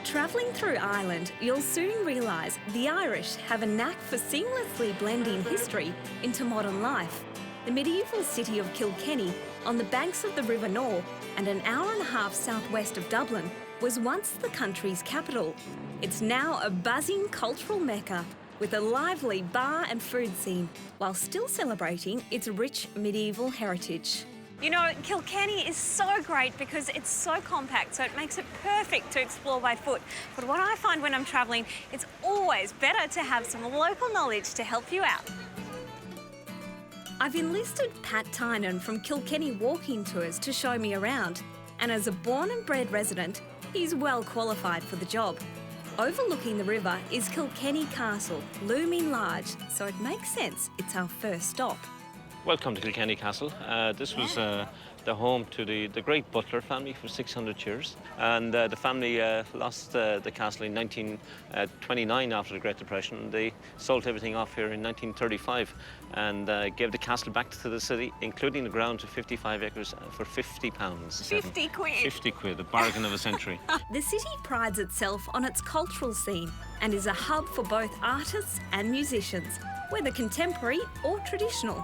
Travelling through Ireland, you'll soon realise the Irish have a knack for seamlessly blending history into modern life. The medieval city of Kilkenny, on the banks of the River Nore and an hour and a half southwest of Dublin, was once the country's capital. It's now a buzzing cultural mecca with a lively bar and food scene, while still celebrating its rich medieval heritage. You know, Kilkenny is so great because it's so compact, so it makes it perfect to explore by foot. But what I find when I'm travelling, it's always better to have some local knowledge to help you out. I've enlisted Pat Tynan from Kilkenny Walking Tours to show me around, and as a born and bred resident, he's well qualified for the job. Overlooking the river is Kilkenny Castle, looming large, so it makes sense it's our first stop. Welcome to Kilkenny Castle. This was the home to the great Butler family for 600 years. And the family lost the castle in 1929 after the Great Depression. They sold everything off here in 1935 and gave the castle back to the city, including the ground to 55 acres for £50. 50 quid? 50 quid, the bargain of a century. The city prides itself on its cultural scene and is a hub for both artists and musicians, whether contemporary or traditional.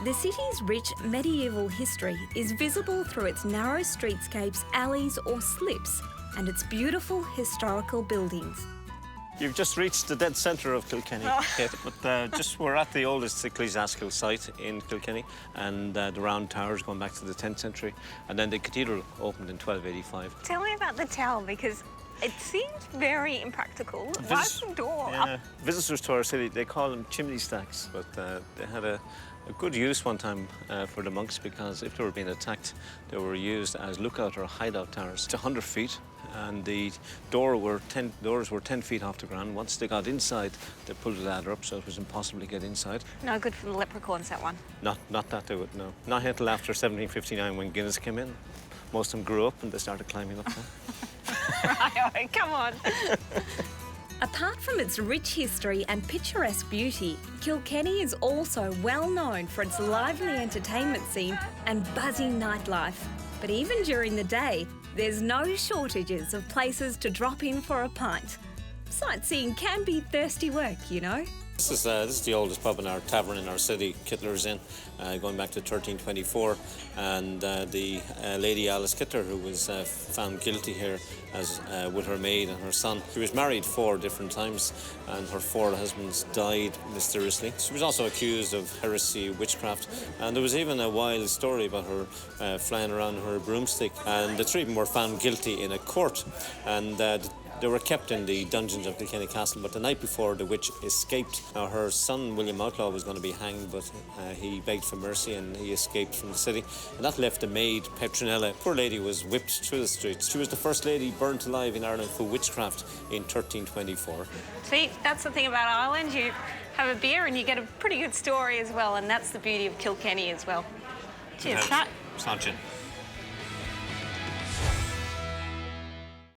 The city's rich medieval history is visible through its narrow streetscapes, alleys or slips, and its beautiful historical buildings. You've just reached the dead centre of Kilkenny, Kate, but we're at the oldest ecclesiastical site in Kilkenny, and the round towers going back to the 10th century, and then the cathedral opened in 1285. Tell me about the tower, because it seems very impractical. Why's the door up? Visitors to our city, they call them chimney stacks, but they had a good use one time for the monks, because if they were being attacked, they were used as lookout or hideout towers. It's 100 feet, and the doors were 10 feet off the ground. Once they got inside, they pulled the ladder up, so it was impossible to get inside. No good for the leprechauns, that one. Not that they would, no. Not until after 1759 when Guinness came in. Most of them grew up and they started climbing up there. Right, come on. Apart from its rich history and picturesque beauty, Kilkenny is also well known for its lively entertainment scene and buzzing nightlife. But even during the day, there's no shortages of places to drop in for a pint. Sightseeing can be thirsty work, you know. This is the oldest pub in our tavern in our city, Kittler's Inn, going back to 1324. And the Lady Alice Kittler, who was found guilty here as with her maid and her son. She was married 4 different times, and her 4 husbands died mysteriously. She was also accused of heresy, witchcraft, and there was even a wild story about her flying around her broomstick. And the 3 of them were found guilty in a court, and they were kept in the dungeons of Kilkenny Castle, but the night before, the witch escaped. Now, her son, William Outlaw, was going to be hanged, but he begged for mercy and he escaped from the city. And that left the maid, Petronella. Poor lady was whipped through the streets. She was the first lady burnt alive in Ireland for witchcraft in 1324. See, that's the thing about Ireland. You have a beer and you get a pretty good story as well, and that's the beauty of Kilkenny as well. Cheers, Pat. It's not gin.